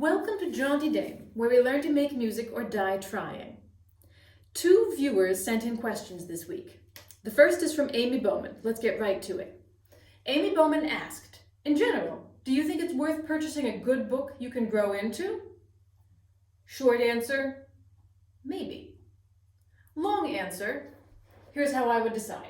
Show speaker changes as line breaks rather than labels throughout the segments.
Welcome to Jaunty Dame, where we learn to make music or die trying. 2 viewers sent in questions this week. The first is from Amy Bowman. Let's get right to it. Amy Bowman asked, in general, do you think it's worth purchasing a good book you can grow into? Short answer, maybe. Long answer, here's how I would decide.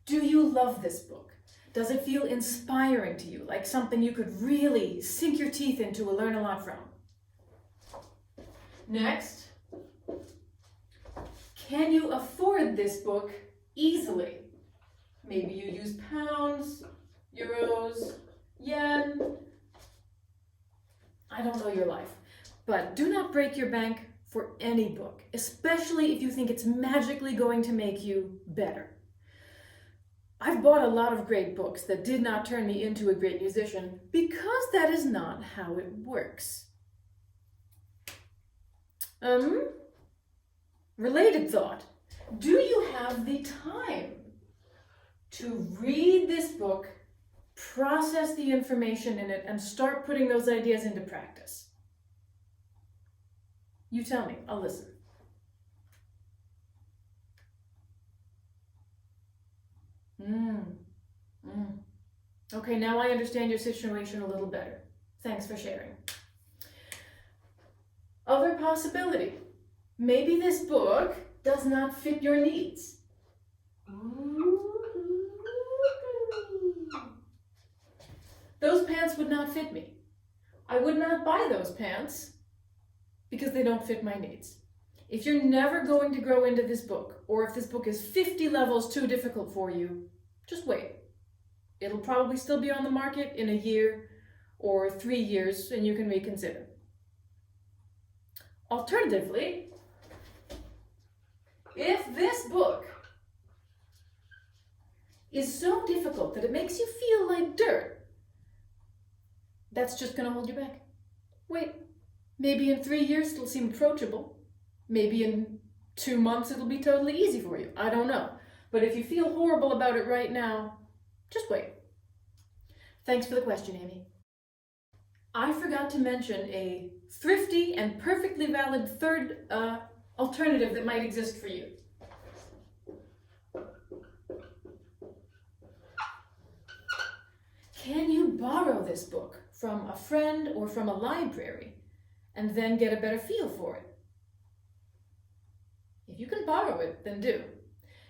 Do you love this book? Does it feel inspiring to you, like something you could really sink your teeth into and learn a lot from? Next, can you afford this book easily? Maybe you use pounds, euros, yen. I don't know your life, but do not break your bank for any book, especially if you think it's magically going to make you better. I've bought a lot of great books that did not turn me into a great musician because that is not how it works. Related thought. Do you have the time to read this book, process the information in it, and start putting those ideas into practice? You tell me, I'll listen. Okay, now I understand your situation a little better. Thanks for sharing. Other possibility. Maybe this book does not fit your needs. Those pants would not fit me. I would not buy those pants because they don't fit my needs. If you're never going to grow into this book, or if this book is 50 levels too difficult for you, just wait. It'll probably still be on the market in a year or 3 years, and you can reconsider. Alternatively, if this book is so difficult that it makes you feel like dirt, that's just going to hold you back. Wait, maybe in 3 years it'll seem approachable. Maybe in 2 months it'll be totally easy for you. I don't know. But if you feel horrible about it right now, just wait. Thanks for the question, Amy. I forgot to mention a thrifty and perfectly valid third alternative that might exist for you. Can you borrow this book from a friend or from a library and then get a better feel for it? If you can borrow it, then do.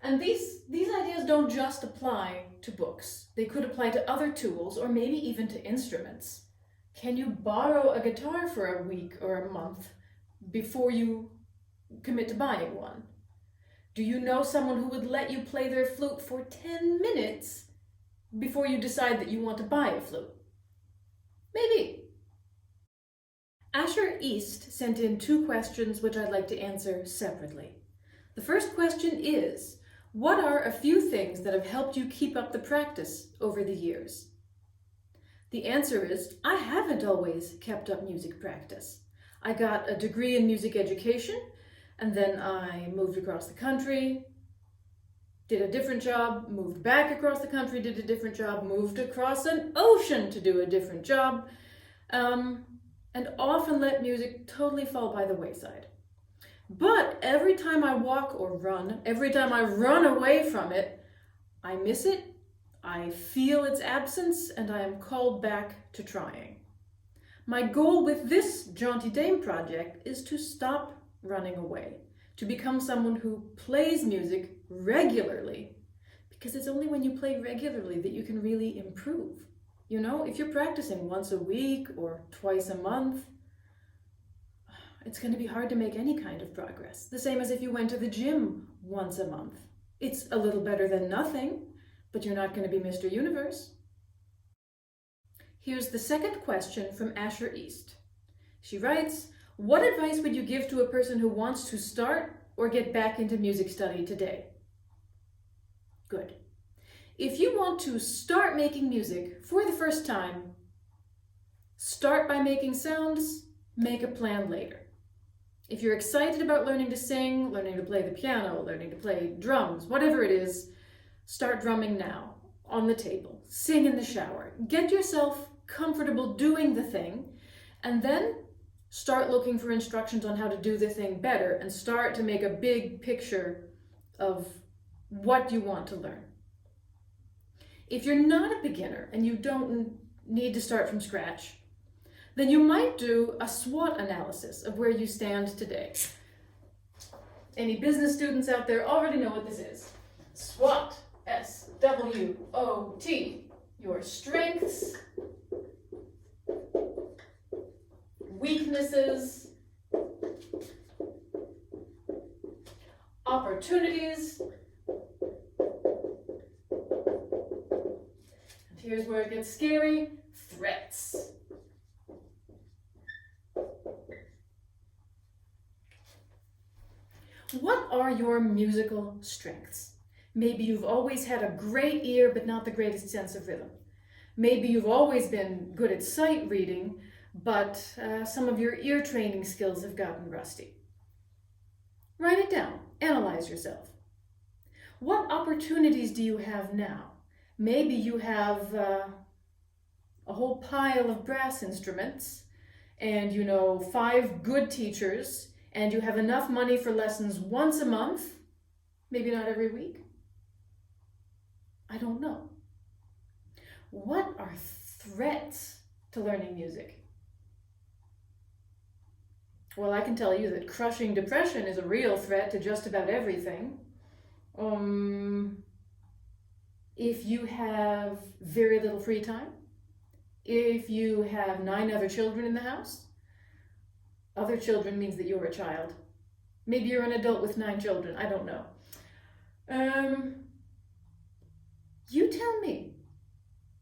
And these ideas don't just apply to books. They could apply to other tools or maybe even to instruments. Can you borrow a guitar for a week or a month before you commit to buying one? Do you know someone who would let you play their flute for 10 minutes before you decide that you want to buy a flute? Maybe. Asher East sent in 2 questions which I'd like to answer separately. The first question is, what are a few things that have helped you keep up the practice over the years? The answer is, I haven't always kept up music practice. I got a degree in music education, and then I moved across the country, did a different job, moved back across the country, did a different job, moved across an ocean to do a different job, and often let music totally fall by the wayside. But every time I walk or run, every time I run away from it, I miss it, I feel its absence, and I am called back to trying. My goal with this Jaunty Dame project is to stop running away, to become someone who plays music regularly, because it's only when you play regularly that you can really improve. You know, if you're practicing once a week or twice a month, it's going to be hard to make any kind of progress. The same as if you went to the gym once a month. It's a little better than nothing, but you're not going to be Mr. Universe. Here's the second question from Asher East. She writes, what advice would you give to a person who wants to start or get back into music study today? Good. If you want to start making music for the first time, start by making sounds, make a plan later. If you're excited about learning to sing, learning to play the piano, learning to play drums, whatever it is, start drumming now. on the table, sing in the shower, get yourself comfortable doing the thing, and then start looking for instructions on how to do the thing better and start to make a big picture of what you want to learn. If you're not a beginner and you don't need to start from scratch, then you might do a SWOT analysis of where you stand today. Any business students out there already know what this is. SWOT, S-W-O-T, your strengths, weaknesses, opportunities, and here's where it gets scary, threats. What are your musical strengths? Maybe you've always had a great ear but not the greatest sense of rhythm. Maybe you've always been good at sight reading, but some of your ear training skills have gotten rusty. Write it down. Analyze yourself. What opportunities do you have now? Maybe you have a whole pile of brass instruments and 5 good teachers, and you have enough money for lessons once a month, maybe not every week. I don't know. What are threats to learning music? Well, I can tell you that crushing depression is a real threat to just about everything. If you have very little free time, if you have 9 other children in the house, other children means that you're a child. Maybe you're an adult with 9 children, I don't know. You tell me.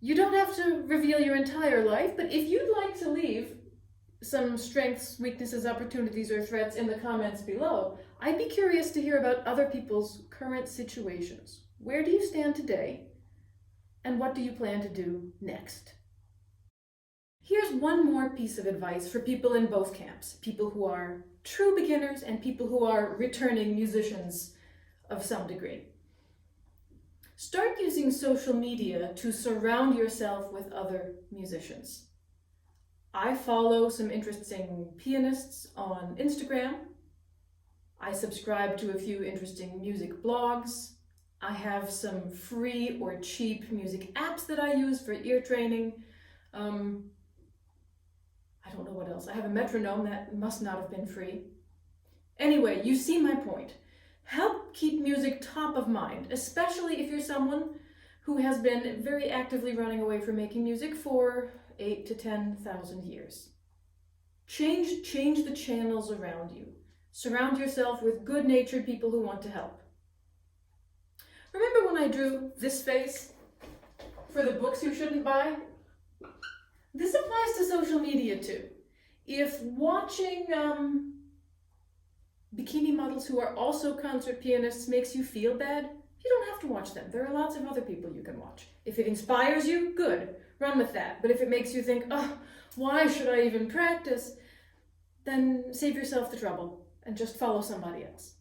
You don't have to reveal your entire life, but if you'd like to leave some strengths, weaknesses, opportunities, or threats in the comments below, I'd be curious to hear about other people's current situations. Where do you stand today? And what do you plan to do next? Here's one more piece of advice for people in both camps, people who are true beginners and people who are returning musicians of some degree. Start using social media to surround yourself with other musicians. I follow some interesting pianists on Instagram. I subscribe to a few interesting music blogs. I have some free or cheap music apps that I use for ear training. I don't know what else. I have a metronome that must not have been free. Anyway, you see my point. Help keep music top of mind, especially if you're someone who has been very actively running away from making music for 8,000 to 10,000 years. Change the channels around you. Surround yourself with good-natured people who want to help. Remember when I drew this face for the books you shouldn't buy? This applies to social media too. If watching bikini models who are also concert pianists makes you feel bad, you don't have to watch them. There are lots of other people you can watch. If it inspires you, good, run with that. But if it makes you think, oh, why should I even practice? Then save yourself the trouble and just follow somebody else.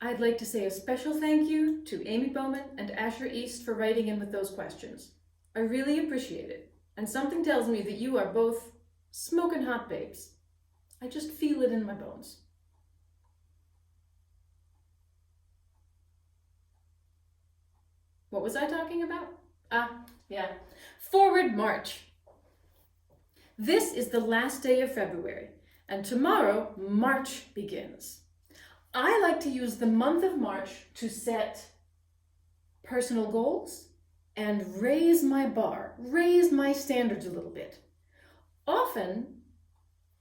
I'd like to say a special thank you to Amy Bowman and Asher East for writing in with those questions. I really appreciate it. And something tells me that you are both smoking hot babes. I just feel it in my bones. What was I talking about? Yeah. Forward March. This is the last day of February, and tomorrow, March begins. I like to use the month of March to set personal goals and raise my bar, raise my standards a little bit. Often,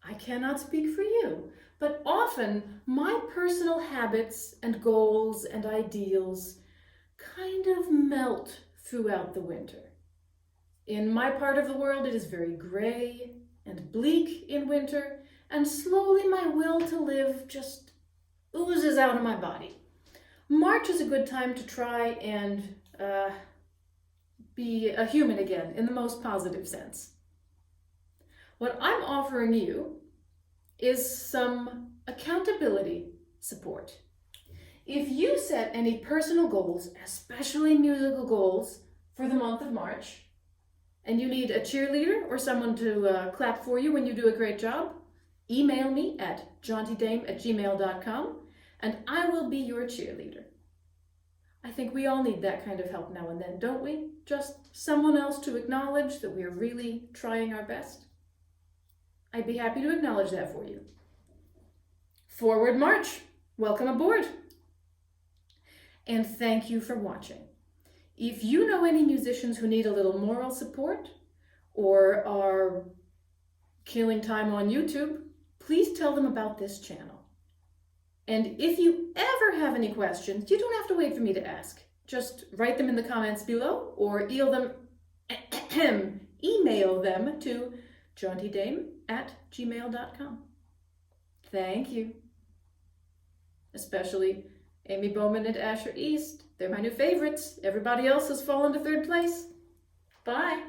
I cannot speak for you, but often my personal habits and goals and ideals kind of melt throughout the winter. In my part of the world, it is very gray and bleak in winter, and slowly my will to live just oozes out of my body. March is a good time to try and be a human again in the most positive sense. What I'm offering you is some accountability support. If you set any personal goals, especially musical goals, for the month of March, and you need a cheerleader or someone to clap for you when you do a great job, email me at jauntydame@gmail.com and I will be your cheerleader. I think we all need that kind of help now and then, don't we? Just someone else to acknowledge that we're really trying our best. I'd be happy to acknowledge that for you. Forward march! Welcome aboard! And thank you for watching. If you know any musicians who need a little moral support or are killing time on YouTube, please tell them about this channel. And if you ever have any questions, you don't have to wait for me to ask. Just write them in the comments below or email them to jauntydame@gmail.com. Thank you. Especially Amy Bowman and Asher East. They're my new favorites. Everybody else has fallen to third place. Bye.